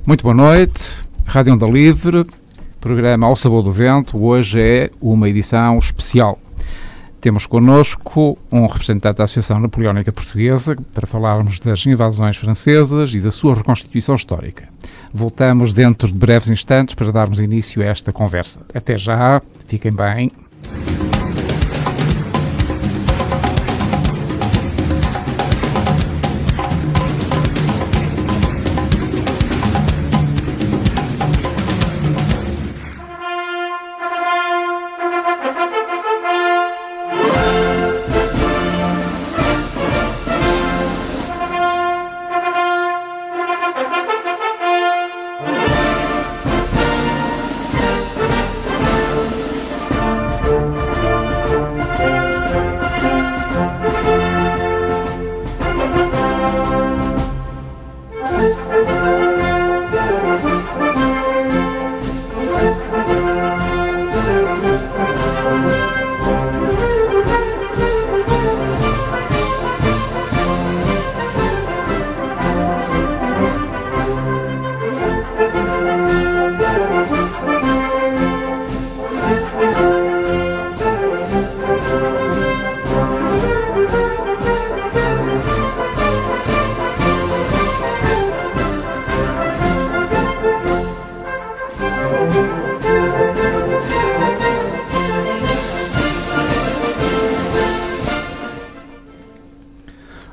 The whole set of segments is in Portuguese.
Muito boa noite, Rádio Onda Livre, programa Ao Sabor do Vento. Hoje é uma edição especial. Temos connosco um representante da Associação Napoleónica Portuguesa para falarmos das invasões francesas e da sua reconstituição histórica. Voltamos dentro de breves instantes para darmos início a esta conversa. Até já, fiquem bem.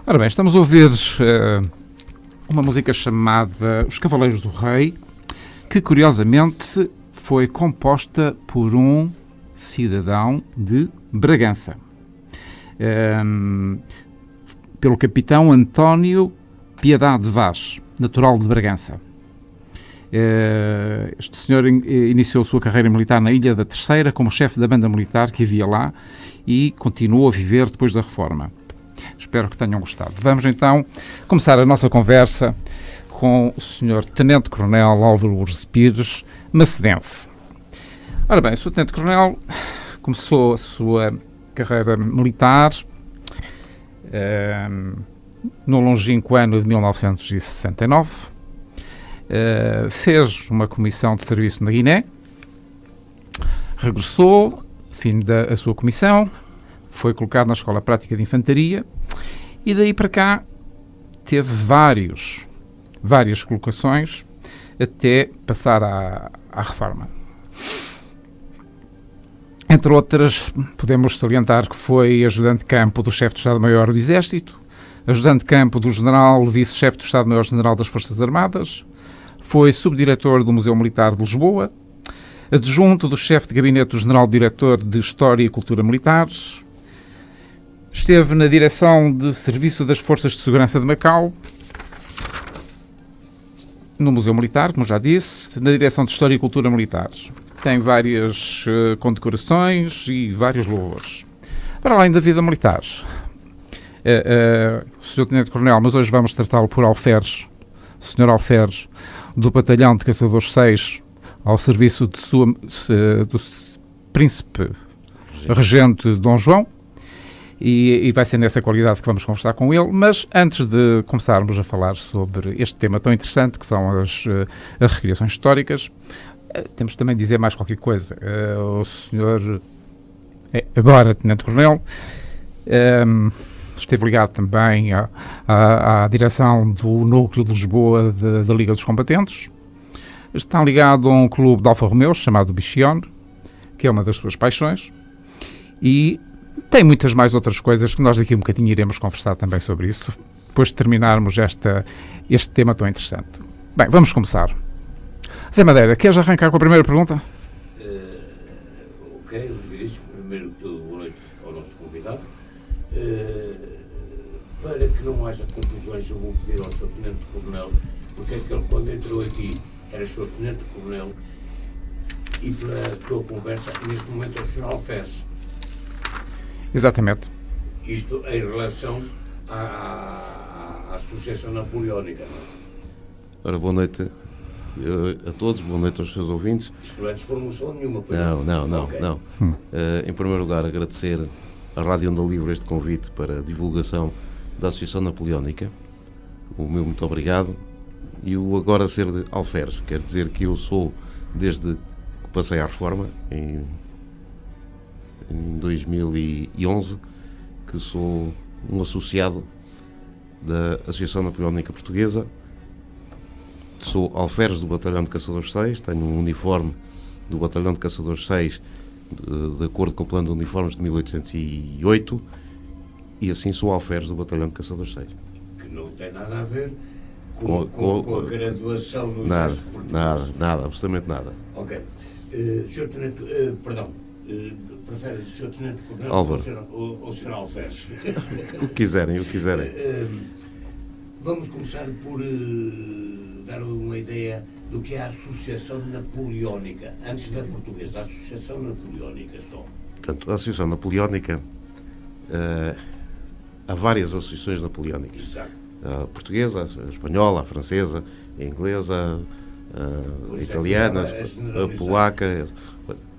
Ora bem, estamos a ouvir uma música chamada Os Cavaleiros do Rei, que curiosamente foi composta por um cidadão de Bragança, pelo capitão António Piedade Vaz, natural de Bragança. Este senhor iniciou a sua carreira militar na Ilha da Terceira como chefe da banda militar que havia lá e continuou a viver depois da reforma. Espero que tenham gostado. Vamos então começar a nossa conversa com o Sr. Tenente-Coronel Álvaro Loures Pires, macedense. Ora bem, o Sr. Tenente-Coronel começou a sua carreira militar no longínquo ano de 1969. Fez uma comissão de serviço na Guiné, regressou, fim da sua comissão, foi colocado na Escola Prática de Infantaria e daí para cá teve várias colocações até passar à reforma. Entre outras, podemos salientar que foi ajudante de campo do chefe do Estado-Maior do Exército, ajudante de campo do general vice-chefe do Estado-Maior-General das Forças Armadas, foi subdiretor do Museu Militar de Lisboa, adjunto do chefe de gabinete do general-diretor de História e Cultura Militares, esteve na direção de Serviço das Forças de Segurança de Macau, no Museu Militar, como já disse, na direção de História e Cultura Militares. Tem várias condecorações e vários louvores. Para além da vida militar, o Sr. Tenente-Coronel, mas hoje vamos tratá-lo por Alferes, o Sr. Alferes, do Batalhão de Caçadores 6, ao serviço do Príncipe Regente Dom João, e vai ser nessa qualidade que vamos conversar com ele. Mas antes de começarmos a falar sobre este tema tão interessante que são as recriações históricas, temos também de dizer mais qualquer coisa. O senhor, agora Tenente-Coronel, esteve ligado também à direção do Núcleo de Lisboa da Liga dos Combatentes. Está ligado a um clube de Alfa Romeo chamado Bichione, que é uma das suas paixões, e tem muitas mais outras coisas que nós daqui a um bocadinho iremos conversar também sobre isso, depois de terminarmos este tema tão interessante. Bem, vamos começar. Zé Madeira, queres arrancar com a primeira pergunta? Ok, primeiro de tudo, boa noite ao nosso convidado. Para que não haja confusões, eu vou pedir ao Sr. Tenente-Coronel, porque é que ele, quando entrou aqui, era Sr. Tenente-Coronel, e para a tua conversa, neste momento é o Sr. Alferes. Exatamente. Isto em relação à Associação Napoleónica, não é? Ora, boa noite a todos, boa noite aos seus ouvintes. Isto não é despromoção nenhuma. Não. Okay. Em primeiro lugar, agradecer à Rádio Onda Livre este convite para a divulgação da Associação Napoleónica. O meu muito obrigado. e o agora ser de alferes. Quer dizer que eu sou, desde que passei à reforma, em 2011, que sou um associado da Associação Napoleónica Portuguesa. Sou alferes do Batalhão de Caçadores 6, tenho um uniforme do Batalhão de Caçadores 6 de acordo com o plano de uniformes de 1808 e assim sou alferes do Batalhão de Caçadores 6. Que não tem nada a ver com a graduação no Exército Português. Nada, absolutamente nada. Ok. Sr. Tenente, prefere Sr. Tenente Coronel Álvaro. ou Sr. Alferes? O que quiserem. Vamos começar por dar uma ideia do que é a Associação Napoleónica, antes da portuguesa, a Associação Napoleónica só. Portanto, a Associação Napoleónica, há várias associações napoleónicas. Exato. A portuguesa, a espanhola, a francesa, a inglesa, a italiana, a polaca.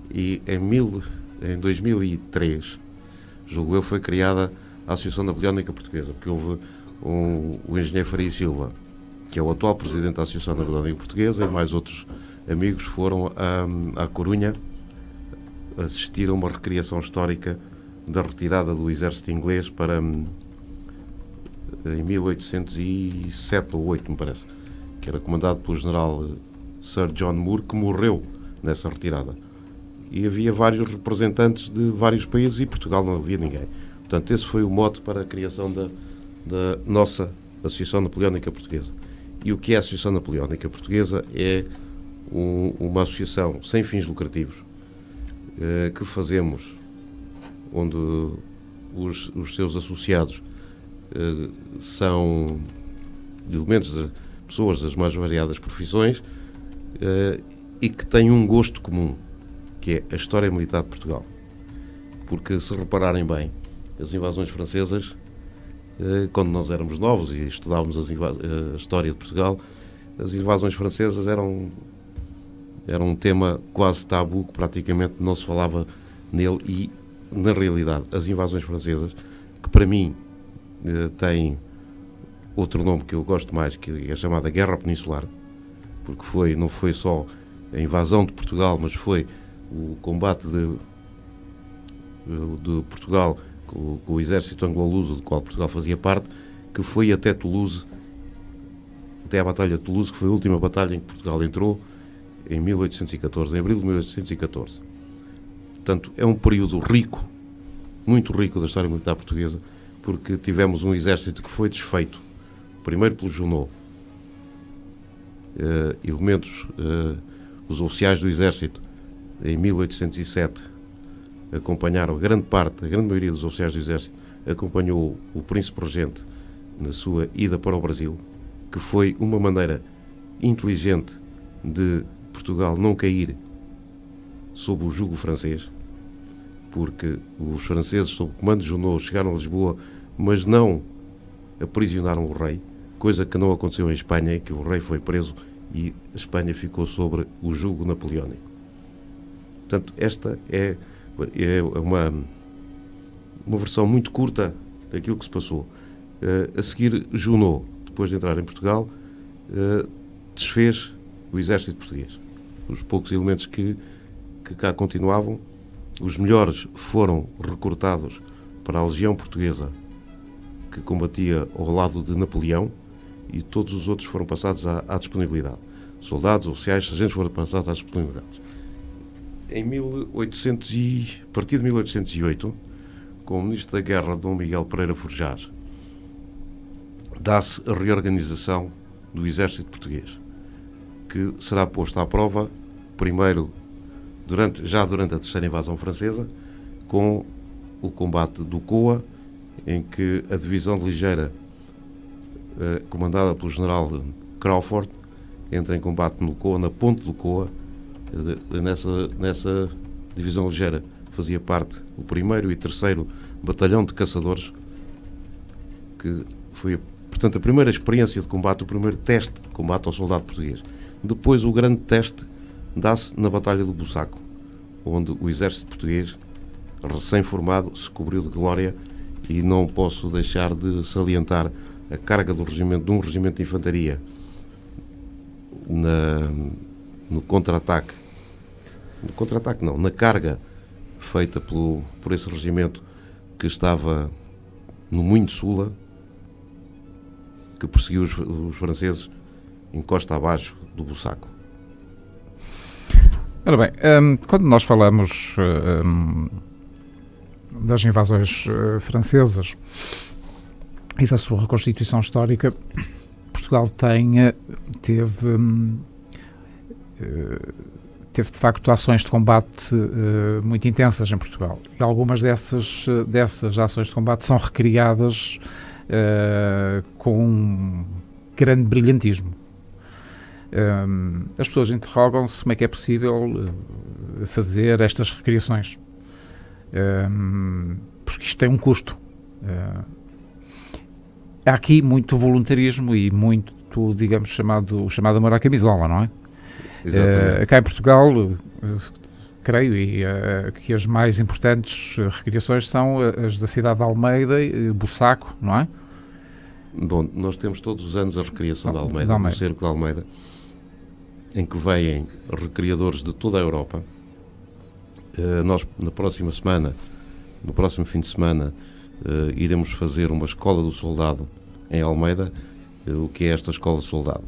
E em 2003, julgo eu, foi criada a Associação Napoleónica Portuguesa, porque houve o engenheiro Faria Silva, que é o atual presidente da Associação Napoleónica Portuguesa, e mais outros amigos foram à Corunha assistir a uma recriação histórica da retirada do exército inglês para em 1807 ou 8, me parece, que era comandado pelo general Sir John Moore, que morreu nessa retirada. E havia vários representantes de vários países e Portugal não havia ninguém. Portanto, esse foi o mote para a criação da nossa Associação Napoleónica Portuguesa. E o que é a Associação Napoleónica Portuguesa? É uma associação sem fins lucrativos que fazemos, onde os seus associados são elementos de pessoas das mais variadas profissões e que têm um gosto comum, que é a história militar de Portugal. Porque, se repararem bem, as invasões francesas, quando nós éramos novos e estudávamos a história de Portugal, as invasões francesas eram um tema quase tabu, que praticamente não se falava nele. E, na realidade, as invasões francesas, que para mim têm outro nome que eu gosto mais, que é a chamada Guerra Peninsular, porque não foi só a invasão de Portugal, mas foi o combate de Portugal com o exército anglo-luso, do qual Portugal fazia parte, que foi até Toulouse, até a Batalha de Toulouse, que foi a última batalha em que Portugal entrou, em 1814, em abril de 1814. Portanto, é um período rico, muito rico da história militar portuguesa, porque tivemos um exército que foi desfeito, primeiro pelo Junot, os oficiais do exército, em 1807, acompanharam a grande maioria dos oficiais do exército, acompanhou o príncipe regente na sua ida para o Brasil, que foi uma maneira inteligente de Portugal não cair sob o jugo francês, porque os franceses, sob o comando de Junot, chegaram a Lisboa, mas não aprisionaram o rei, coisa que não aconteceu em Espanha, que o rei foi preso e a Espanha ficou sobre o jugo napoleónico. Portanto, esta é uma versão muito curta daquilo que se passou. A seguir, Junot, depois de entrar em Portugal, desfez o exército português. Os poucos elementos que cá continuavam, os melhores foram recrutados para a Legião Portuguesa, que combatia ao lado de Napoleão, e todos os outros foram passados à disponibilidade. Soldados, oficiais, sargentos foram passados à disponibilidade. A partir de 1808, com o Ministro da Guerra, Dom Miguel Pereira Forjás, dá-se a reorganização do Exército Português, que será posto à prova, primeiro, já durante a terceira invasão francesa, com o combate do Coa, em que a divisão de ligeira, comandada pelo general Crawford, entra em combate no Coa, na ponte do Coa. Nessa divisão ligeira fazia parte o 1º e 3º Batalhão de Caçadores, que foi, portanto, a primeira experiência de combate, o primeiro teste de combate ao soldado português. Depois, o grande teste dá-se na Batalha do Bussaco, onde o exército português, recém-formado, se cobriu de glória, e não posso deixar de salientar a carga de um regimento de infantaria no contra-ataque, na carga feita por esse regimento que estava no Moinho de Sula, que perseguiu os franceses em costa abaixo do Bussaco. Ora bem, quando nós falamos das invasões francesas e da sua reconstituição histórica, Portugal teve de facto ações de combate muito intensas em Portugal. E algumas dessas ações de combate são recriadas com grande brilhantismo. As pessoas interrogam-se como é que é possível fazer estas recriações, porque isto tem um custo. Há aqui muito voluntarismo e muito, digamos, chamado amor à camisola, não é? Cá em Portugal, creio que as mais importantes recriações são as da cidade de Almeida e Bussaco, não é? Bom, nós temos todos os anos a recriação de Almeida, do cerco de Almeida, em que vêm recriadores de toda a Europa. Nós, no próximo fim de semana, iremos fazer uma escola do soldado em Almeida. O que é esta escola do soldado?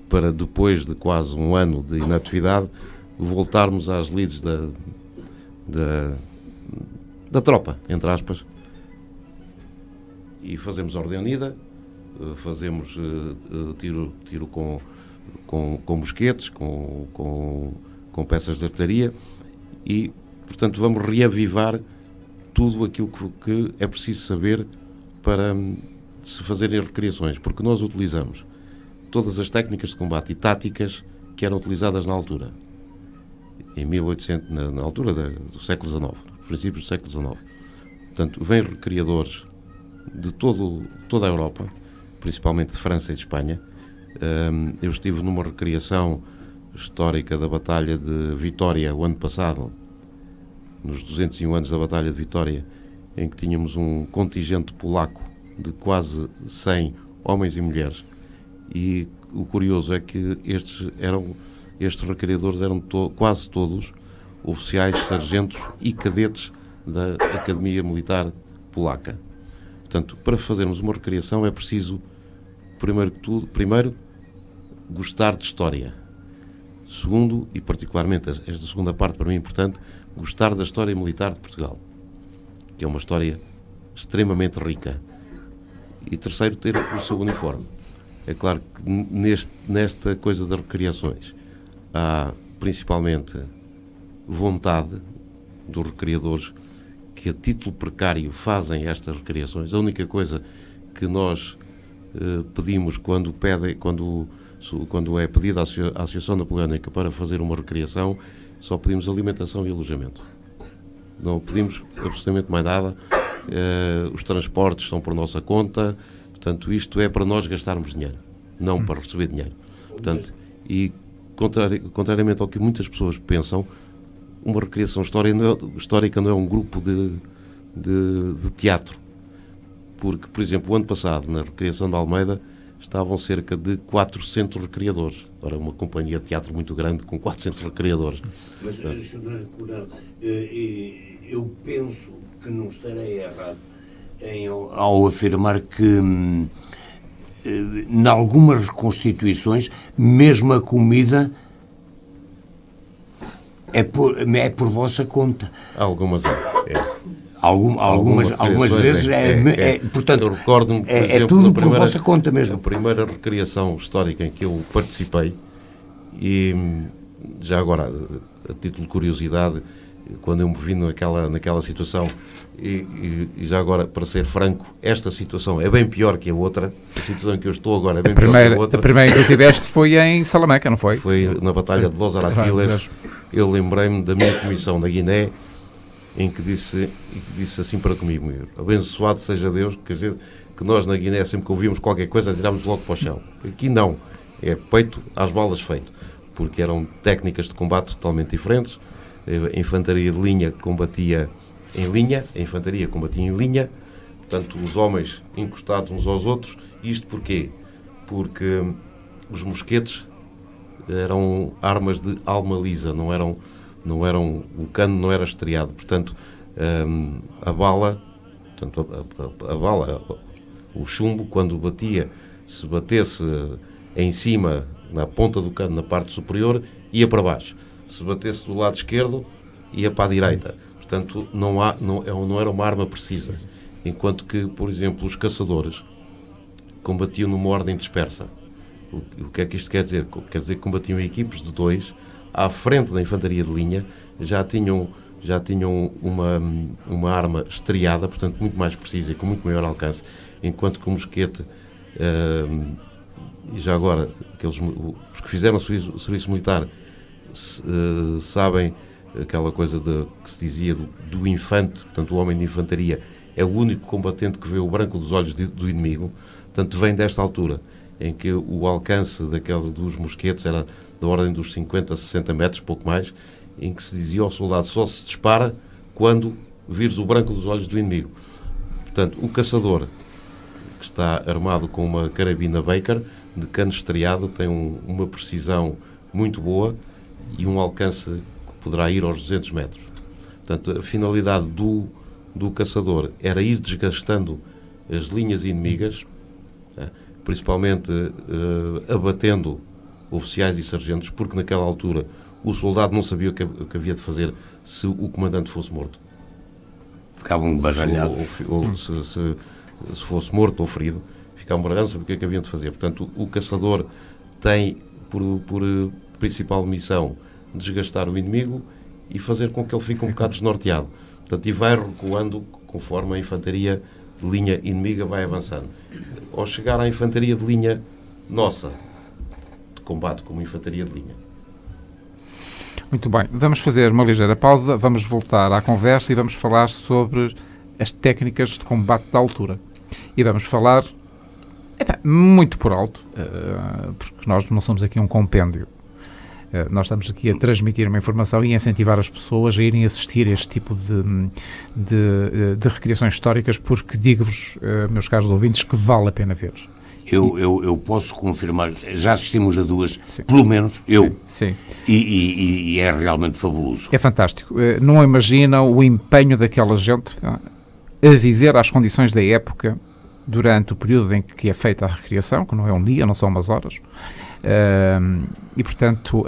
Para depois de quase um ano de inatividade, voltarmos às lides da tropa, entre aspas, e fazemos ordem unida, fazemos tiro com mosquetes, com peças de artilharia e, portanto, vamos reavivar tudo aquilo que é preciso saber para se fazerem recriações, porque nós utilizamos todas as técnicas de combate e táticas que eram utilizadas na altura, em 1800, na altura do século XIX, princípios do século XIX. Portanto, vêm recriadores de toda a Europa, principalmente de França e de Espanha. Eu estive numa recriação histórica da Batalha de Vitória o ano passado, nos 201 anos da Batalha de Vitória, em que tínhamos um contingente polaco de quase 100 homens e mulheres. E o curioso é que estes recriadores eram quase todos oficiais, sargentos e cadetes da Academia Militar Polaca. Portanto, para fazermos uma recriação é preciso, primeiro, gostar de história. Segundo, e particularmente esta segunda parte para mim é importante, gostar da história militar de Portugal, que é uma história extremamente rica. E terceiro, ter o seu uniforme. É claro que nesta coisa das recriações há principalmente vontade dos recriadores que a título precário fazem estas recriações. A única coisa que nós pedimos quando é pedida à Associação Napoleónica para fazer uma recriação, só pedimos alimentação e alojamento. Não pedimos absolutamente mais nada. Os transportes são por nossa conta. Portanto, isto é para nós gastarmos dinheiro, não para receber dinheiro. Portanto, e contrariamente ao que muitas pessoas pensam, uma recriação histórica não é um grupo de teatro. Porque, por exemplo, o ano passado, na recriação de Almeida, estavam cerca de 400 recriadores. Ora, uma companhia de teatro muito grande com 400 recriadores. Mas, Sr. Coronel, eu penso que não estarei errado ao afirmar que em algumas reconstituições, mesmo a comida é por vossa conta. Algumas Algumas vezes portanto, eu recordo-me, por exemplo, tudo por vossa conta mesmo. A primeira recriação histórica em que eu participei, e já agora, a título de curiosidade, quando eu me vi naquela situação, e já agora, para ser franco, esta situação é bem pior que a outra. A situação em que eu estou agora é bem pior que a outra. A primeira que tu tiveste foi em Salamanca, não foi? Foi na Batalha de Los Arapiles. Eu lembrei-me da minha comissão na Guiné, em que disse assim para comigo: abençoado seja Deus, quer dizer, que nós na Guiné, sempre que ouvíamos qualquer coisa, tirámos logo para o chão. Aqui não, é peito às balas feito, porque eram técnicas de combate totalmente diferentes. A infantaria de linha combatia em linha, portanto, os homens encostados uns aos outros. Isto porquê? Porque os mosquetes eram armas de alma lisa, não eram, o cano não era estreado, portanto a bala, o chumbo, quando batia, se batesse em cima, na ponta do cano, na parte superior, ia para baixo. Se batesse do lado esquerdo, ia para a direita. Portanto, não era uma arma precisa. Enquanto que, por exemplo, os caçadores combatiam numa ordem dispersa. O que é que isto quer dizer? Quer dizer que combatiam equipes de 2, à frente da infantaria de linha, já tinham uma arma estreada, portanto, muito mais precisa e com muito maior alcance, enquanto que o mosquete, e já agora, os que fizeram o serviço militar sabem aquela coisa que se dizia do infante, portanto, o homem de infantaria é o único combatente que vê o branco dos olhos do inimigo, portanto, vem desta altura, em que o alcance dos mosquetes era da ordem dos 50 a 60 metros, pouco mais, em que se dizia ao soldado: só se dispara quando vires o branco dos olhos do inimigo. Portanto, o caçador, que está armado com uma carabina Baker de cano estreado, tem uma precisão muito boa e um alcance que poderá ir aos 200 metros. Portanto, a finalidade do caçador era ir desgastando as linhas inimigas, principalmente abatendo oficiais e sargentos, porque naquela altura o soldado não sabia o que havia de fazer se o comandante fosse morto. Ficavam baralhados. Ou se fosse morto ou ferido, ficavam baralhados, não sabiam o que haviam de fazer. Portanto, o caçador tem por principal missão desgastar o inimigo e fazer com que ele fique um bocado desnorteado. Portanto, e vai recuando conforme a infantaria de linha inimiga vai avançando. Ao chegar à infantaria de linha nossa, de combate como infantaria de linha. Muito bem, vamos fazer uma ligeira pausa, vamos voltar à conversa e vamos falar sobre as técnicas de combate da altura. E vamos falar, muito por alto, porque nós não somos aqui um compêndio. Nós estamos aqui a transmitir uma informação e a incentivar as pessoas a irem assistir a este tipo de recriações históricas, porque digo-vos, meus caros ouvintes, que vale a pena ver. Eu posso confirmar, já assistimos a 2, sim, pelo menos eu, sim. E é realmente fabuloso. É fantástico. Não imagina o empenho daquela gente a viver às condições da época durante o período em que é feita a recriação, que não é um dia, não são umas horas, e portanto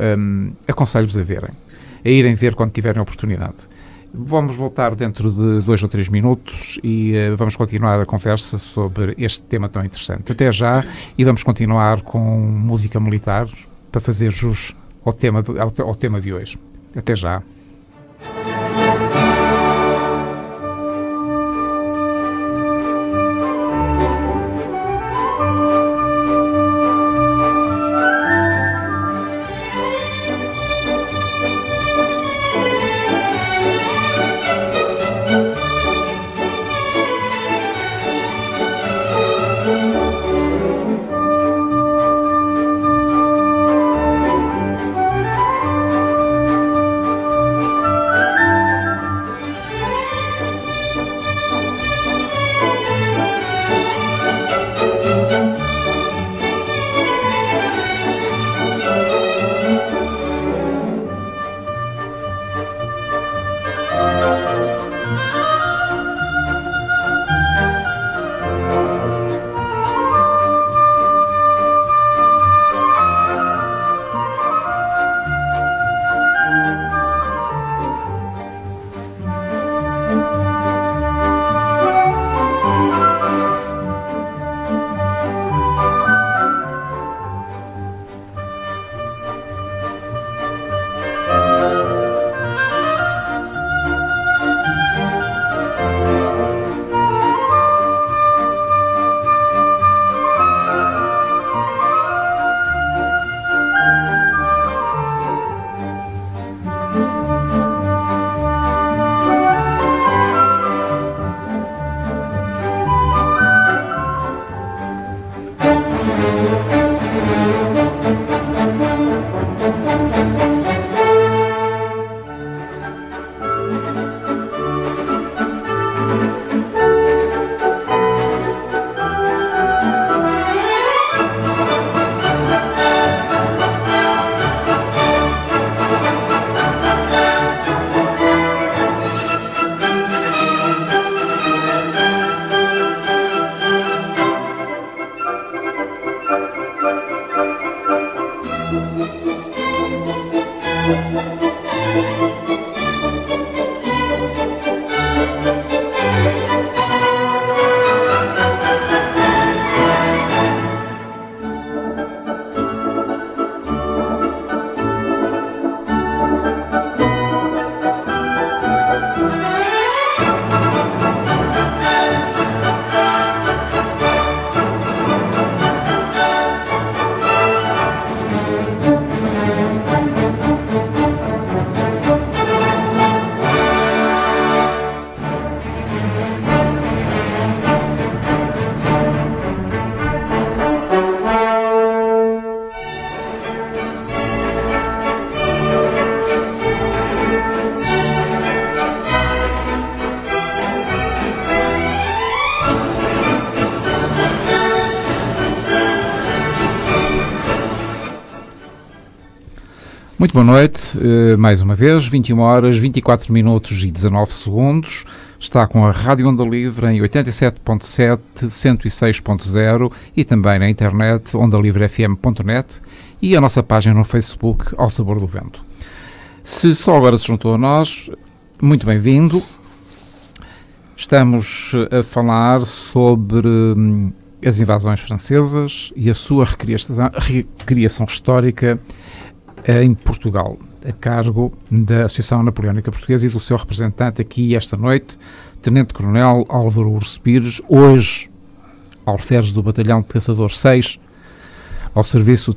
aconselho-vos a irem ver quando tiverem oportunidade. Vamos voltar dentro de 2 ou 3 minutos e vamos continuar a conversa sobre este tema tão interessante. Até já, e vamos continuar com música militar para fazer jus ao tema de hoje. Até já. Muito boa noite, mais uma vez, 21 horas, 24 minutos e 19 segundos. Está com a Rádio Onda Livre em 87.7, 106.0 e também na internet ondalivrefm.net e a nossa página no Facebook Ao Sabor do Vento. Se só agora se juntou a nós, muito bem-vindo. Estamos a falar sobre as invasões francesas e a sua recriação histórica em Portugal, a cargo da Associação Napoleónica Portuguesa e do seu representante aqui esta noite, Tenente-Coronel Álvaro Urso Pires, hoje alferes do Batalhão de Caçadores 6, ao serviço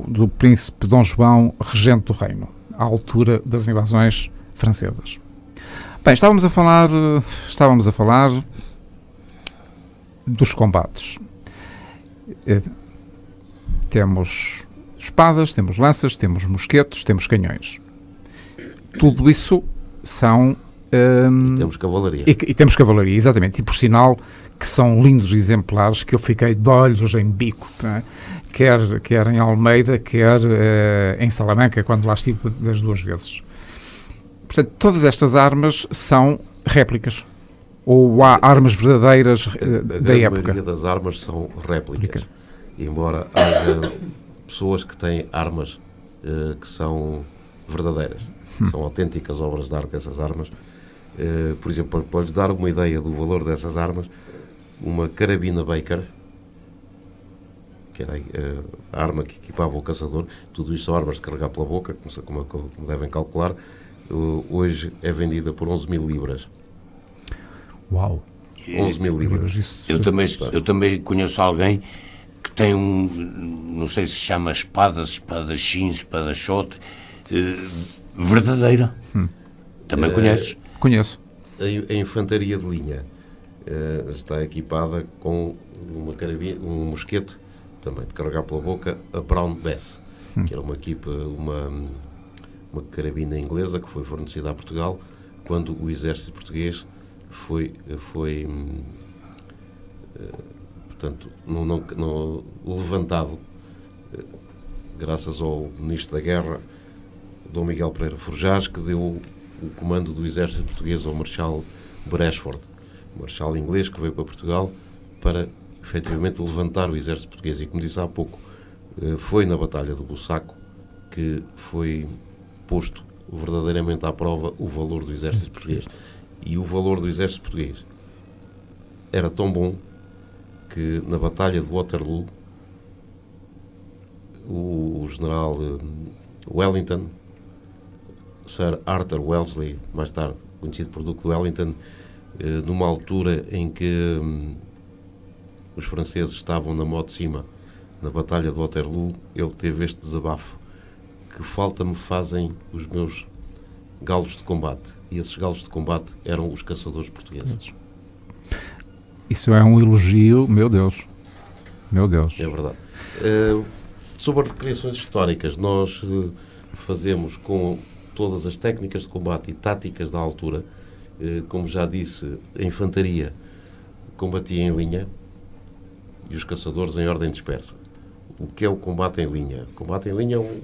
do Príncipe Dom João, regente do Reino, à altura das invasões francesas. Bem, estávamos a falar dos combates. Temos espadas, temos lanças, temos mosquetes, temos canhões. Tudo isso são... E temos cavalaria. E temos cavalaria, exatamente. E por sinal que são lindos exemplares que eu fiquei de olhos em bico, não é? Quer em Almeida, quer em Salamanca, quando lá estive das duas vezes. Portanto, todas estas armas são réplicas. Ou há armas verdadeiras da época? A maioria das armas são réplicas. Embora haja pessoas que têm armas que são verdadeiras. São autênticas obras de arte essas armas. Por exemplo, para lhes dar uma ideia do valor dessas armas, uma carabina Baker, que era a arma que equipava o caçador, tudo isto são armas de carregar pela boca, como devem calcular, hoje é vendida por 11 mil libras. Uau! 11 mil libras. Eu também conheço alguém que tem não sei se chama espadachim, espadachote, verdadeira. Também conheces? Conheço. A infantaria de linha está equipada com um mosquete, também de carregar pela boca, a Brown Bess, que era uma carabina inglesa que foi fornecida a Portugal quando o exército português foi portanto, não levantado graças ao Ministro da Guerra, Dom Miguel Pereira Forjás, que deu o comando do exército português ao Marechal Beresford, marechal inglês que veio para Portugal para, efetivamente, levantar o exército português. E, como disse há pouco, foi na Batalha do Bussaco que foi posto verdadeiramente à prova o valor do exército português. E o valor do exército português era tão bom que na Batalha de Waterloo o general Wellington, Sir Arthur Wellesley, mais tarde conhecido por Duque de Wellington, numa altura em que os franceses estavam na mão de cima na Batalha de Waterloo, ele teve este desabafo: que falta me fazem os meus galos de combate. E esses galos de combate eram os caçadores portugueses. Isso é um elogio, meu Deus. Meu Deus. É verdade. Sobre as recriações históricas, nós fazemos com todas as técnicas de combate e táticas da altura. Como já disse, a infantaria combatia em linha e os caçadores em ordem dispersa. O que é o combate em linha? O combate em linha é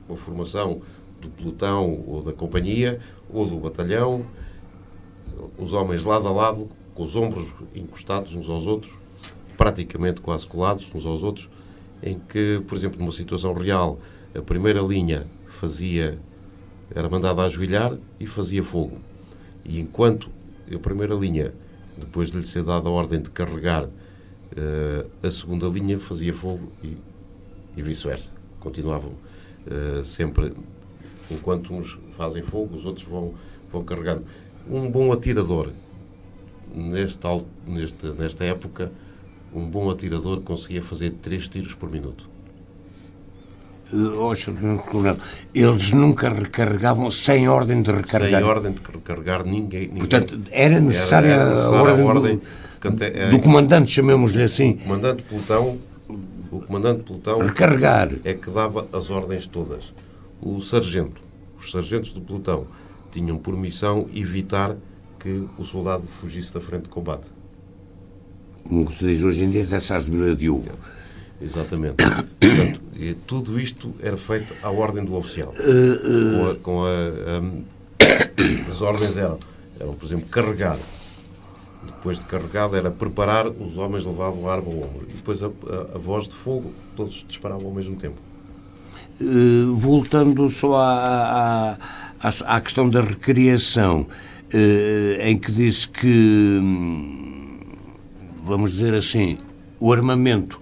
uma formação do pelotão ou da companhia ou do batalhão, os homens lado a lado, com os ombros encostados uns aos outros, praticamente quase colados uns aos outros, em que, por exemplo, numa situação real, a primeira linha era mandada a ajoelhar e fazia fogo. E enquanto a primeira linha, depois de lhe ser dada a ordem de carregar, a segunda linha fazia fogo e vice-versa. Continuavam sempre, enquanto uns fazem fogo, os outros vão carregando. Um bom atirador, nesta época, um bom atirador conseguia fazer 3 tiros por minuto. Eles nunca recarregavam sem ordem de recarregar. Sem ordem de recarregar ninguém. Portanto, era necessária a ordem do comandante, chamemos-lhe assim. O comandante de pelotão recarregar é que dava as ordens todas. Os sargentos do pelotão tinham por missão evitar que o soldado fugisse da frente de combate. Como se diz hoje em dia, até de Vila de Hugo. Exatamente. Portanto, tudo isto era feito à ordem do oficial. As ordens eram, por exemplo, carregar. Depois de carregado era preparar, os homens levavam a arma ao ombro. E depois a voz de fogo, todos disparavam ao mesmo tempo. Voltando só à questão da recriação, em que disse que, vamos dizer assim, o armamento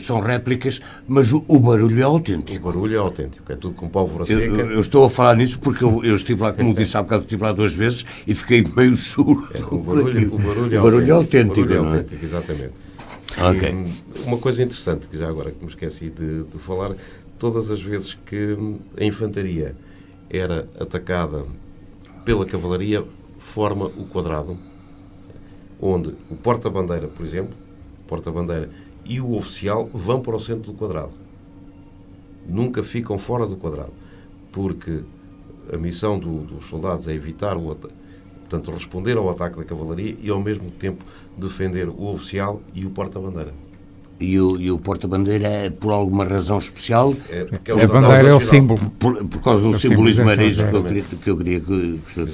são réplicas, mas o barulho é autêntico. O barulho é autêntico, é tudo com pólvora seca. Eu estou a falar nisso porque eu estive lá, como disse há bocado, estive lá 2 vezes e fiquei meio surdo. O barulho é autêntico. O barulho é autêntico, exatamente. Okay. E uma coisa interessante, que já agora que me esqueci de falar, todas as vezes que a infantaria era atacada pela cavalaria, forma o quadrado, onde o porta-bandeira, por exemplo, e o oficial vão para o centro do quadrado. Nunca ficam fora do quadrado, porque a missão dos soldados é evitar portanto, responder ao ataque da cavalaria e, ao mesmo tempo, defender o oficial e o porta-bandeira. E o porta-bandeira, por alguma razão especial? A bandeira é o símbolo. Por causa do simbolismo, era isso que eu queria que o Sr.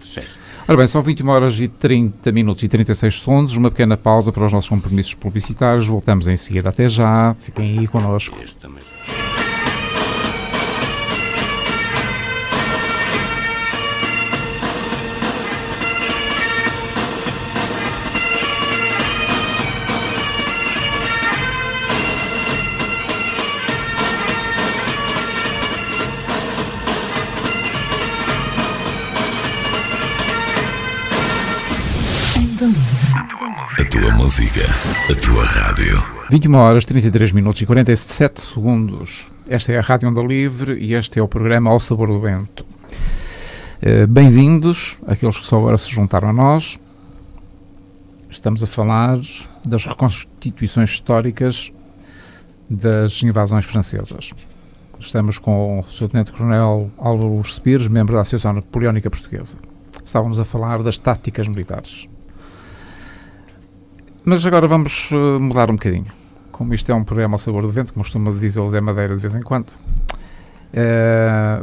dissesse. Ora bem, são 21 horas e 30 minutos e 36 segundos, uma pequena pausa para os nossos compromissos publicitários. Voltamos em seguida. Até já. Fiquem aí connosco. Este também. A tua música, a tua rádio. 21 horas, 33 minutos e 47 segundos. Esta é a Rádio Onda Livre e este é o programa Ao Sabor do Vento. Bem-vindos, aqueles que só agora se juntaram a nós. Estamos a falar das reconstituições históricas das invasões francesas. Estamos com o Sr. Tenente-Coronel Álvaro Luz Pires, membro da Associação Napoleónica Portuguesa. Estávamos a falar das táticas militares. Mas agora vamos mudar um bocadinho. Como isto é um programa ao sabor do vento, como costuma dizer o Zé Madeira de vez em quando,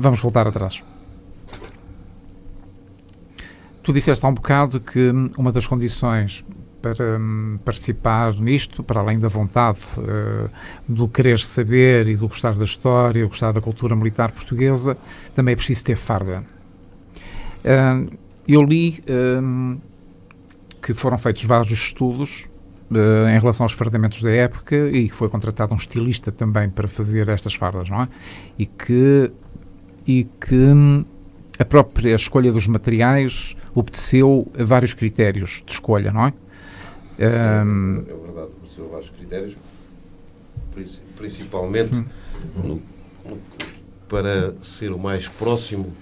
vamos voltar atrás. Tu disseste há um bocado que uma das condições para participar nisto, para além da vontade, do querer saber e do gostar da história, do gostar da cultura militar portuguesa, também é preciso ter farda. Eu li que foram feitos vários estudos em relação aos fardamentos da época e que foi contratado um estilista também para fazer estas fardas, não é? E que a própria escolha dos materiais obedeceu a vários critérios de escolha, não é? É verdade, obedeceu a vários critérios, principalmente para ser o mais próximo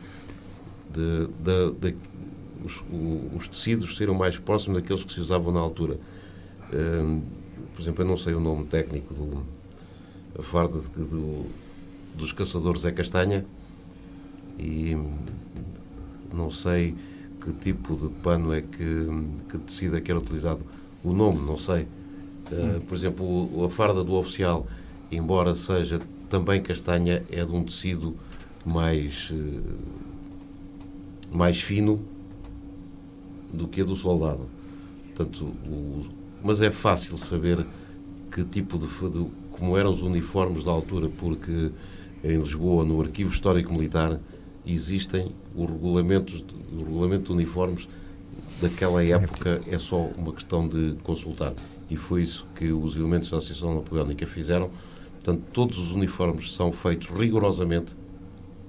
os tecidos serem o mais próximos daqueles que se usavam na altura. Por exemplo, eu não sei o nome técnico a farda dos caçadores é castanha e não sei que tipo de pano é que tecido é que era utilizado. O nome, não sei. Por exemplo, a farda do oficial, embora seja também castanha, é de um tecido mais fino do que a do soldado. Portanto, mas é fácil saber que tipo como eram os uniformes da altura, porque em Lisboa, no Arquivo Histórico Militar, existem os regulamento de uniformes daquela época, é só uma questão de consultar. E foi isso que os elementos da Associação Napoleónica fizeram. Portanto, todos os uniformes são feitos rigorosamente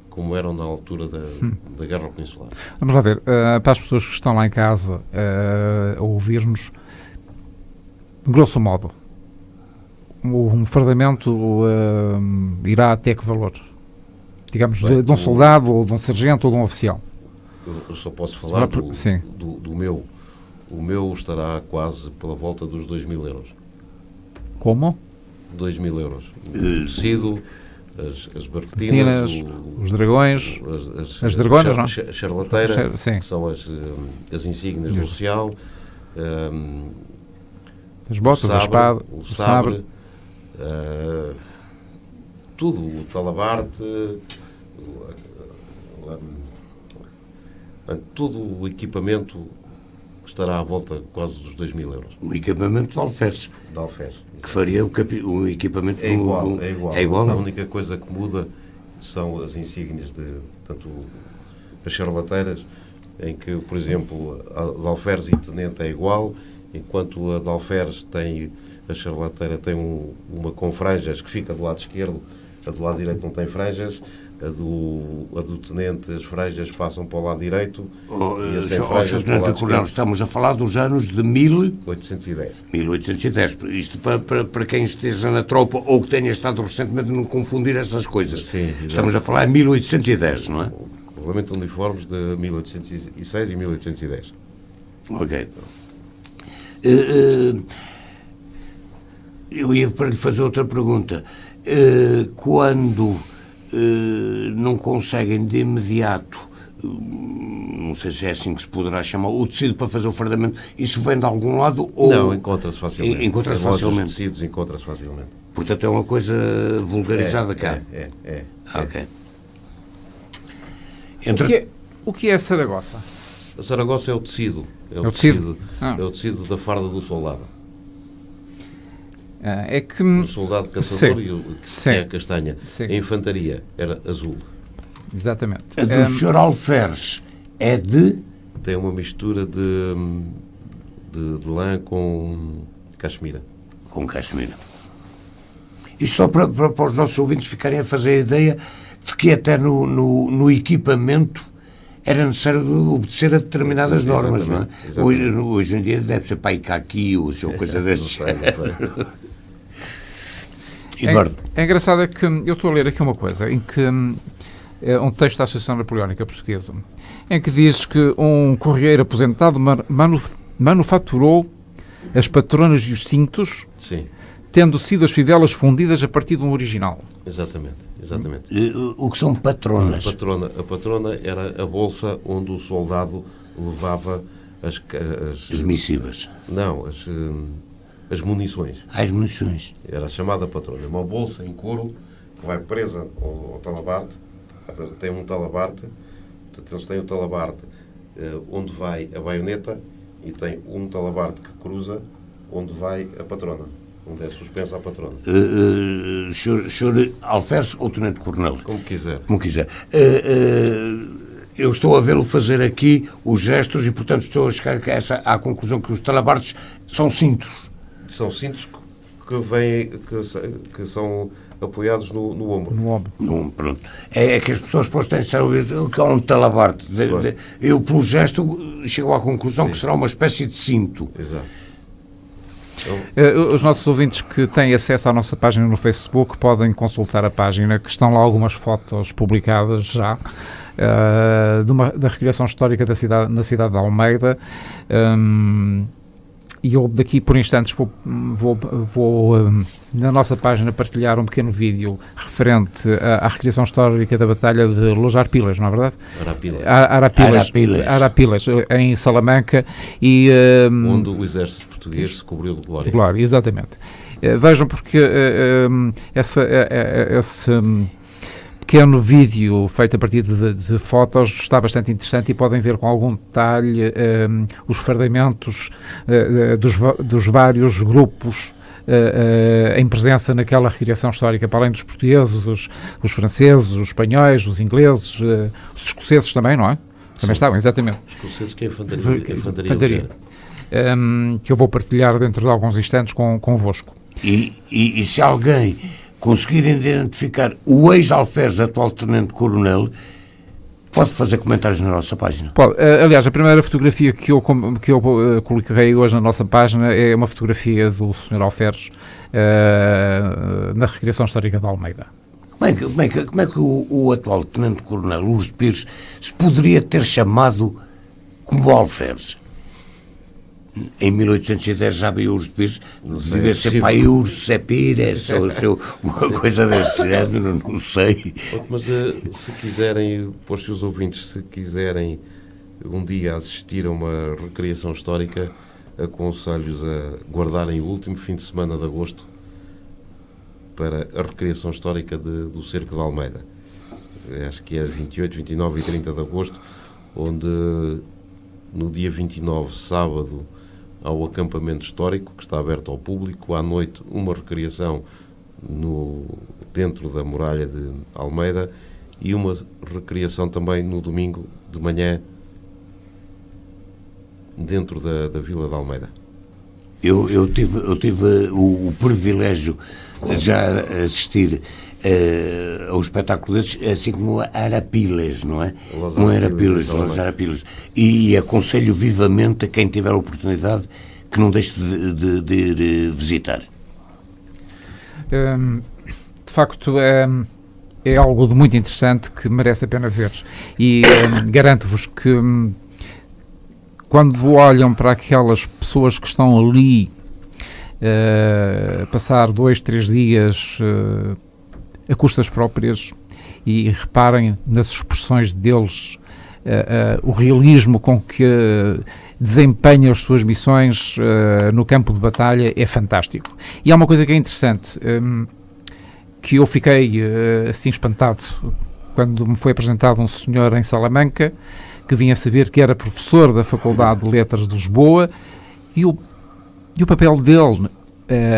como eram na altura da Guerra Peninsular. Vamos lá ver, para as pessoas que estão lá em casa a ouvir-nos, grosso modo, um fardamento irá até que valor? Digamos, de um soldado, ou de um sargento, ou de um oficial? Eu só posso falar do meu. O meu estará quase pela volta dos 2.000 euros. Como? 2.000 euros. O tecido, as barquetinas, os dragões, as dragonas, não? A charlateira, que são as insígnias do oficial, as botas, a espada, o sabre, Tudo, o talabarte, todo o equipamento estará à volta quase dos 2.000 euros. O equipamento de Alferes, Da Alferes. que faria o equipamento É igual, é igual. É igual? A única coisa que muda são as insígnias tanto as charlateiras, em que, por exemplo, a de Alferes e Tenente é igual, enquanto a de Alferes tem, a charlateira tem uma com franjas que fica do lado esquerdo, a do lado direito não tem franjas, a do Tenente as franjas passam para o lado direito e a sem franjas para o lado esquerdo. Estamos a falar dos anos de 1810. 810. Isto para quem esteja na tropa ou que tenha estado recentemente não confundir essas coisas. Sim, exato. Estamos a falar em 1810, não é? O Regulamento de Uniformes de 1806 e 1810. Ok. Eu ia para lhe fazer outra pergunta. Quando não conseguem de imediato, não sei se é assim que se poderá chamar, o tecido para fazer o fardamento, isso vem de algum lado? Ou Não, encontra-se facilmente. Encontra-se Em lojas de facilmente. tecidos encontra-se facilmente. Portanto, é uma coisa vulgarizada cá. É. Ok. O que é a Saragossa? A Saragossa é o tecido. É o tecido? É o tecido da farda do soldado. É que... O soldado caçador Sim. e o que Sim. é a castanha. Sim. A infantaria era azul. Exatamente. A do Sr. Alferes é de... Tem uma mistura de lã com cachemira. Com cachemira. Isto só para os nossos ouvintes ficarem a fazer a ideia de que até no equipamento era necessário obedecer a determinadas normas, não é? Exatamente. Hoje em dia deve ser para Ikaki ou coisa dessas. Não sei. Eduardo, É engraçado é que eu estou a ler aqui uma coisa, em que um texto da Associação Napoleónica Portuguesa, em que diz que um correeiro aposentado manufaturou as patronas e os cintos, Sim, tendo sido as fivelas fundidas a partir de um original. exatamente. o que são patronas? A patrona era a bolsa onde o soldado levava As missivas. Não, as munições. As munições. Era chamada patrona. Uma bolsa em couro que vai presa ao talabarte. Tem um talabarte. Portanto, eles têm o talabarte onde vai a baioneta e tem um talabarte que cruza onde vai a patrona. Onde é suspensa a patrona. Sr. Alferes ou Tenente Coronel? Como quiser. Como quiser. Eu estou a vê-lo fazer aqui os gestos e, portanto, estou a chegar à conclusão que os talabartes são cintos. São cintos que são apoiados no ombro. No ombro. Não, pronto. É que as pessoas podem estar a ouvir o que é um talabarte. Eu, pelo gesto, chego à conclusão que será uma espécie de cinto. Exato. Os nossos ouvintes que têm acesso à nossa página no Facebook podem consultar a página, que estão lá algumas fotos publicadas já da recriação histórica na cidade de Almeida. E eu daqui por instantes vou na nossa página partilhar um pequeno vídeo referente à recriação histórica da Batalha de Los Arpilas, não é verdade? Arapilas, em Salamanca, e onde o exército português se cobriu de glória. Exatamente. Vejam, porque esse pequeno vídeo feito a partir de fotos está bastante interessante e podem ver com algum detalhe os fardamentos dos vários grupos em presença naquela recriação histórica, para além dos portugueses, os franceses, os espanhóis, os ingleses, os escoceses também, não é? Também estavam, exatamente. Os escoceses que é infantaria. Que eu vou partilhar dentro de alguns instantes convosco. E se alguém conseguir identificar o ex-alferes atual Tenente-Coronel, pode fazer comentários na nossa página. Pode. Aliás, a primeira fotografia que eu coloquei hoje na nossa página é uma fotografia do Sr. Alferes na recriação histórica de Almeida. Como é que o atual Tenente-Coronel Urs de Pires se poderia ter chamado como Alferes? Em 1810 já havia Urs de Pires, devia ser para aí Urs de Pires, uma coisa desse género, não sei. Mas se quiserem, para os seus ouvintes, se quiserem um dia assistir a uma recriação histórica, aconselho-os a guardarem o último fim de semana de agosto para a recriação histórica do Cerco de Almeida. Acho que é 28, 29 e 30 de agosto, onde no dia 29, sábado, há o acampamento histórico, que está aberto ao público. À noite, uma recriação dentro da muralha de Almeida e uma recriação também no domingo de manhã dentro da Vila de Almeida. Eu tive o privilégio de já assistir ao espetáculo desses, assim como a Arapiles, não é? Los Arapiles. E aconselho vivamente a quem tiver a oportunidade que não deixe de ir visitar. De facto, é algo de muito interessante que merece a pena ver. E garanto-vos que quando olham para aquelas pessoas que estão ali passar 2, 3 dias a custas próprias, e reparem nas expressões deles, o realismo com que desempenham as suas missões no campo de batalha é fantástico. E há uma coisa que é interessante, que eu fiquei assim espantado quando me foi apresentado um senhor em Salamanca que vinha saber que era professor da Faculdade de Letras de Lisboa, e o papel dele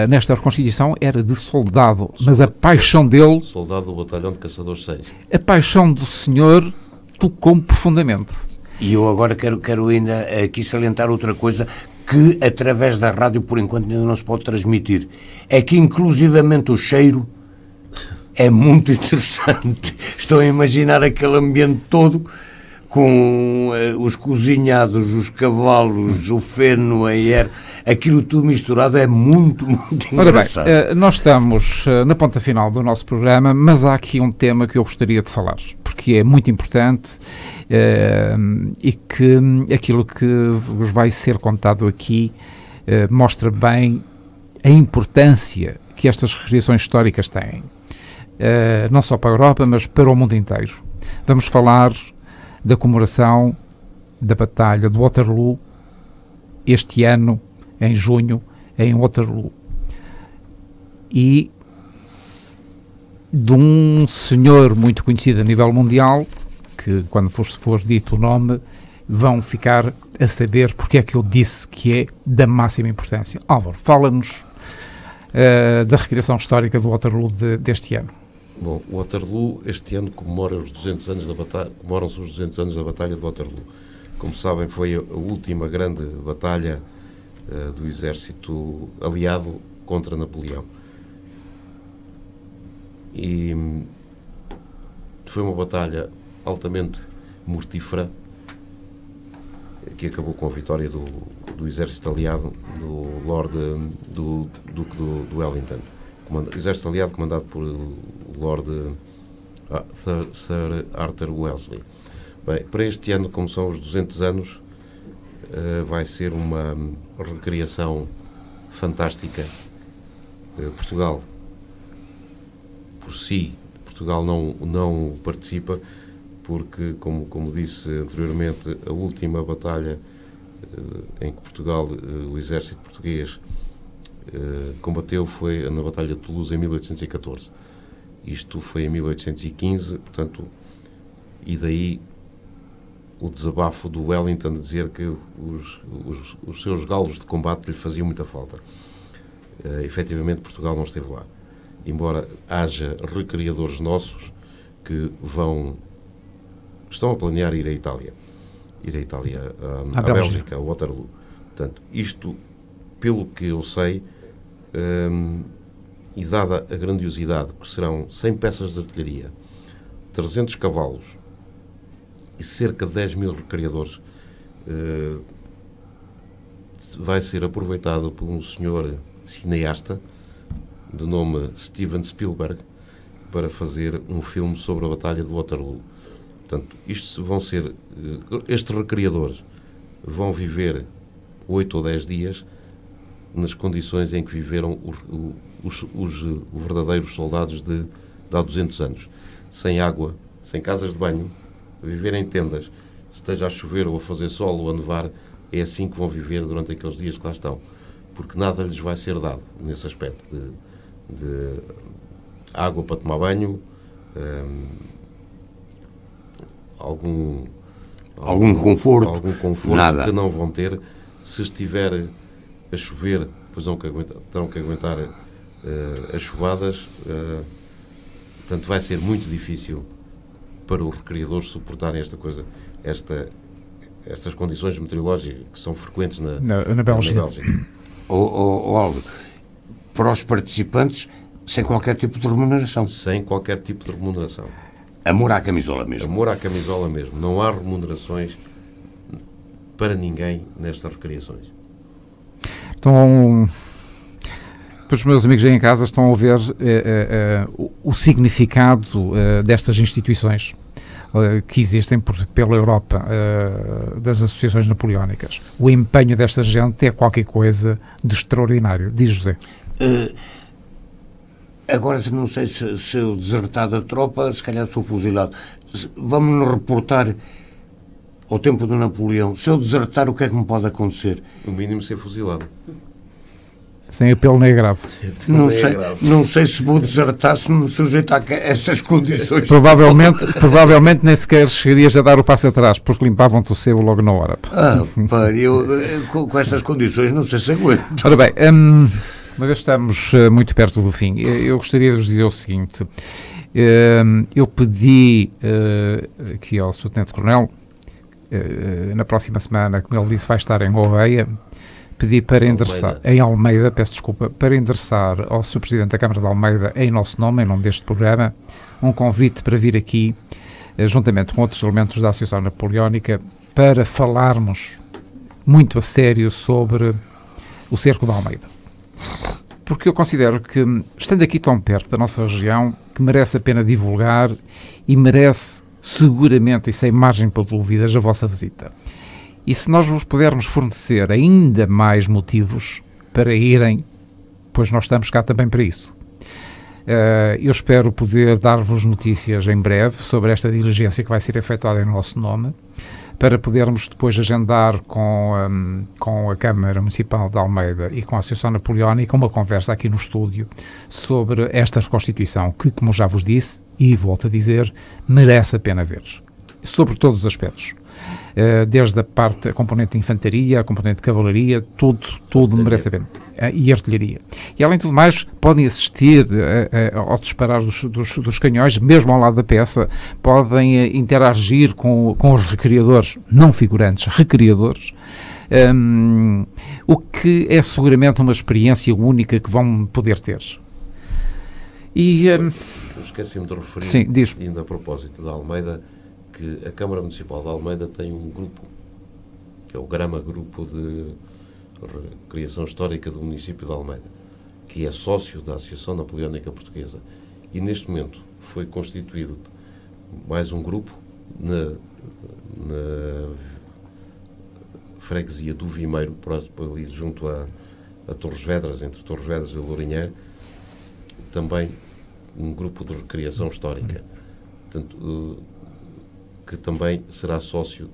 nesta reconstituição era de soldado, mas a paixão dele... Soldado do Batalhão de Caçadores 6. A paixão do senhor tocou-me profundamente. E eu agora quero ainda aqui salientar outra coisa que, através da rádio, por enquanto ainda não se pode transmitir. É que, inclusivamente, o cheiro é muito interessante. Estou a imaginar aquele ambiente todo, com os cozinhados, os cavalos, o feno, a erva, aquilo tudo misturado, é muito engraçado. Ora bem, nós estamos na ponta final do nosso programa, mas há aqui um tema que eu gostaria de falar, porque é muito importante e que aquilo que vos vai ser contado aqui mostra bem a importância que estas recriações históricas têm, não só para a Europa, mas para o mundo inteiro. Vamos falar da comemoração da Batalha de Waterloo, este ano, em junho, em Waterloo. E de um senhor muito conhecido a nível mundial, que quando for dito o nome, vão ficar a saber porque é que eu disse que é da máxima importância. Álvaro, fala-nos da recriação histórica do Waterloo deste ano. Bom, o Waterloo este ano comemoram-se os 200 anos da Batalha de Waterloo. Como sabem, foi a última grande batalha do exército aliado contra Napoleão. E foi uma batalha altamente mortífera, que acabou com a vitória do exército aliado do Duque do Wellington. Exército aliado comandado por Lord Sir Arthur Wellesley. Bem, para este ano, como são os 200 anos, vai ser uma recriação fantástica. Portugal, por si, Portugal não participa, porque, como disse anteriormente, a última batalha em que Portugal, o exército português, combateu foi na Batalha de Toulouse em 1814. Isto foi em 1815, portanto, e daí o desabafo do Wellington de dizer que os seus galos de combate lhe faziam muita falta. Efetivamente, Portugal não esteve lá. Embora haja recriadores nossos que estão a planear ir à Itália, à Bélgica, a Waterloo. Portanto, isto, pelo que eu sei, e dada a grandiosidade, que serão 100 peças de artilharia, 300 cavalos e cerca de 10 mil recriadores, vai ser aproveitado por um senhor cineasta de nome Steven Spielberg para fazer um filme sobre a Batalha de Waterloo. Portanto, estes recriadores vão viver 8 ou 10 dias nas condições em que viveram os verdadeiros soldados de há 200 anos. Sem água, sem casas de banho, a viver em tendas, esteja a chover ou a fazer sol ou a nevar, é assim que vão viver durante aqueles dias que lá estão. Porque nada lhes vai ser dado nesse aspecto de água para tomar banho, algum conforto nada. que não vão ter. Se estiver a chover, pois terão que aguentar as chuvadas. Portanto, vai ser muito difícil para os recriadores suportarem estas condições meteorológicas que são frequentes na Bélgica. Aldo, para os participantes, sem qualquer tipo de remuneração. Sem qualquer tipo de remuneração. Amor à camisola mesmo. Amor à camisola mesmo. Não há remunerações para ninguém nestas recriações. Então, os meus amigos aí em casa estão a ver o significado destas instituições que existem pela Europa, das associações napoleónicas. O empenho desta gente é qualquer coisa de extraordinário. Diz José. Agora, não sei se eu desertar da tropa, se calhar sou fuzilado. Vamos-nos reportar ao tempo do Napoleão. Se eu desertar, o que é que me pode acontecer? No mínimo ser fuzilado. Sem apelo nem grave. Não sei se vou desertar se me sujeitar a essas condições. Provavelmente nem sequer chegarias a dar o passo atrás, porque limpavam-te o sebo logo na hora. Com estas condições não sei se aguento. Ora bem, uma vez estamos muito perto do fim, eu gostaria de vos dizer o seguinte. Eu pedi aqui ao Sr. Tenente-Coronel, na próxima semana, como ele disse, vai estar em Gouveia, pedi para endereçar, em Almeida, peço desculpa, para endereçar ao Sr. Presidente da Câmara de Almeida, em nosso nome, em nome deste programa, um convite para vir aqui, juntamente com outros elementos da Associação Napoleónica, para falarmos muito a sério sobre o cerco de Almeida. Porque eu considero que, estando aqui tão perto da nossa região, que merece a pena divulgar e merece, seguramente, e sem margem para dúvidas, a vossa visita. E se nós vos pudermos fornecer ainda mais motivos para irem, pois nós estamos cá também para isso. Eu espero poder dar-vos notícias em breve sobre esta diligência que vai ser efetuada em nosso nome, para podermos depois agendar com a Câmara Municipal de Almeida e com a Associação Napoleónica uma conversa aqui no estúdio sobre esta Constituição, que, como já vos disse, e volto a dizer, merece a pena ver. Sobre todos os aspectos. Desde a componente de infantaria, a componente de cavalaria, tudo merece a pena. E artilharia. E além de tudo mais, podem assistir ao disparar dos canhões, mesmo ao lado da peça, podem interagir com os recriadores, não figurantes, recriadores, o que é seguramente uma experiência única que vão poder ter. E esqueci-me de referir, sim, ainda a propósito da Almeida, que a Câmara Municipal de Almeida tem um grupo, que é o Grama Grupo de Recriação Histórica do município de Almeida, que é sócio da Associação Napoleónica Portuguesa. E neste momento foi constituído mais um grupo na freguesia do Vimeiro, ali junto a Torres Vedras, entre Torres Vedras e Lourinhã, também um grupo de recriação histórica. Portanto, que também será sócio,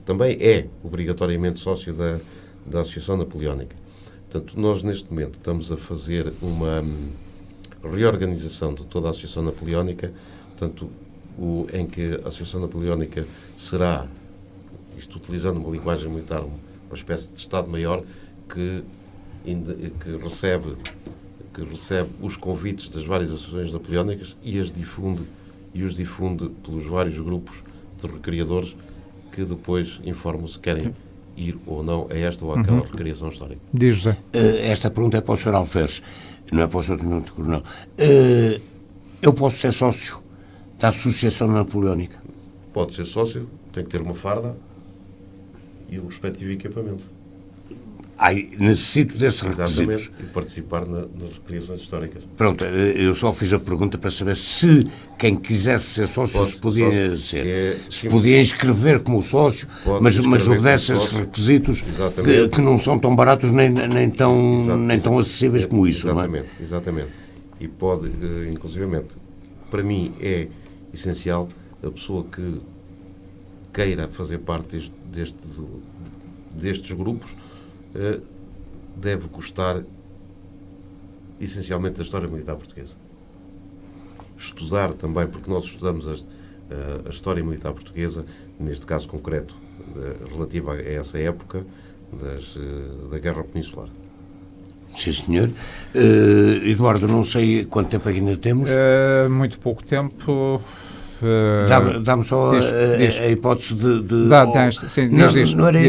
também é obrigatoriamente sócio da Associação Napoleónica. Portanto, nós neste momento estamos a fazer uma reorganização de toda a Associação Napoleónica, portanto, em que a Associação Napoleónica será, isto utilizando uma linguagem militar, uma espécie de Estado-Maior que recebe os convites das várias associações napoleónicas e os difunde pelos vários grupos de recriadores que depois informam se querem ir ou não a esta ou àquela recriação histórica. Diz José. Esta pergunta é para o Sr. Alferes, não é para o Sr. Tenente-Coronel. Eu posso ser sócio da Associação Napoleónica? Pode ser sócio, tem que ter uma farda e o respectivo equipamento. Necessito desses requisitos. Exatamente, e participar nas recriações históricas. Pronto, eu só fiz a pergunta para saber se quem quisesse ser sócio se podia ser. Se podia inscrever como sócio, mas obedece a esses requisitos que não são tão baratos nem tão acessíveis como isso. Exatamente, não é? Exatamente. E pode, inclusivamente, para mim é essencial a pessoa que queira fazer parte destes grupos deve gostar essencialmente da história militar portuguesa. estudar também, porque nós estudamos a história militar portuguesa, neste caso concreto, relativa a essa época da Guerra Peninsular. Sim, senhor. Eduardo, não sei quanto tempo ainda temos. Muito pouco tempo. Dá-me só diz. a hipótese de Sim, não era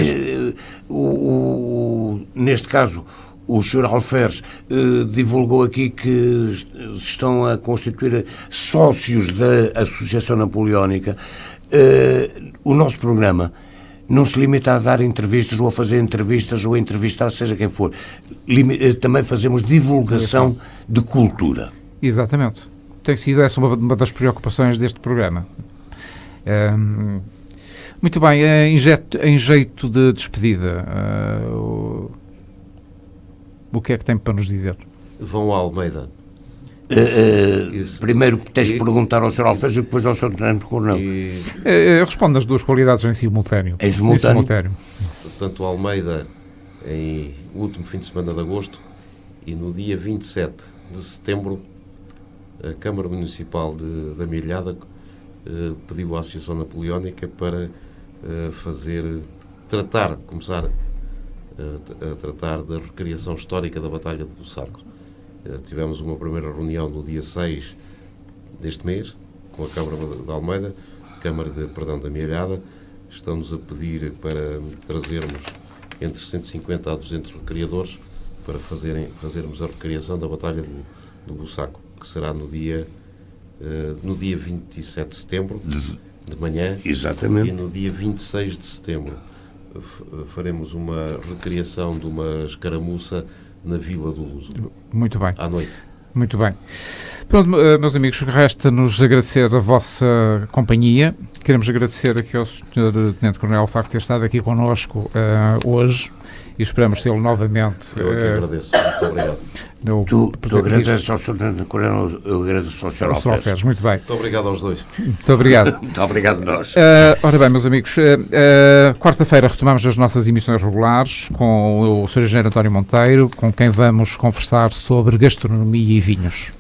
neste caso o Sr. Alferes divulgou aqui que estão a constituir sócios da Associação Napoleónica. O nosso programa não se limita a dar entrevistas ou a fazer entrevistas ou a entrevistar seja quem for. Também fazemos divulgação de cultura. Exatamente. Tem sido essa uma das preocupações deste programa. Muito bem, em jeito de despedida, o que é que tem para nos dizer? Vão a Almeida. Primeiro tens de perguntar ao Sr. Alferes e depois ao Sr. Tenente-Coronel. Responde as duas qualidades em simultâneo. Em simultâneo. Portanto, Almeida em último fim de semana de agosto e no dia 27 de setembro a Câmara Municipal da Milhada pediu à Associação Napoleónica para começar a tratar da recriação histórica da Batalha de Buçaco. Tivemos uma primeira reunião no dia 6 deste mês com a Câmara de Almeida, da Milhada. Estão-nos a pedir para trazermos entre 150 a 200 recriadores para fazermos a recriação da Batalha do Buçaco, que será no dia 27 de setembro, de manhã. Exatamente. E no dia 26 de setembro faremos uma recriação de uma escaramuça na Vila do Luso. Muito bem. À noite. Muito bem. Pronto, meus amigos, resta-nos agradecer a vossa companhia. Queremos agradecer aqui ao Sr. Tenente-Coronel o facto de ter estado aqui connosco hoje e esperamos tê-lo novamente. Eu que agradeço. Muito obrigado. Tu agradeces ao Sr. Tenente-Coronel, eu agradeço ao Sr. Alferes. Muito bem. Muito obrigado aos dois. Muito obrigado. Muito obrigado nós. Ora bem, meus amigos, quarta-feira retomamos as nossas emissões regulares com o Sr. Engenheiro António Monteiro, com quem vamos conversar sobre gastronomia e vinhos.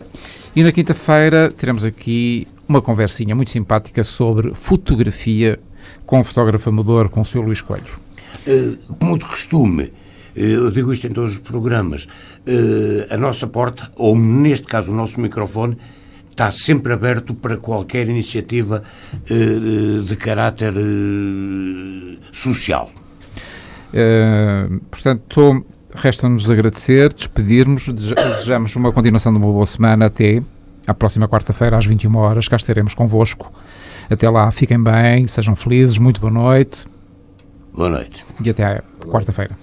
E na quinta-feira teremos aqui uma conversinha muito simpática sobre fotografia com o fotógrafo amador, com o Sr. Luís Coelho. Como de costume, eu digo isto em todos os programas, a nossa porta, ou neste caso o nosso microfone, está sempre aberto para qualquer iniciativa de caráter social. Portanto, resta-nos agradecer, despedirmos, desejamos uma continuação de uma boa semana até à próxima quarta-feira às 21 horas, cá estaremos convosco. Até lá, fiquem bem, sejam felizes, muito boa noite. Boa noite. E até à quarta-feira.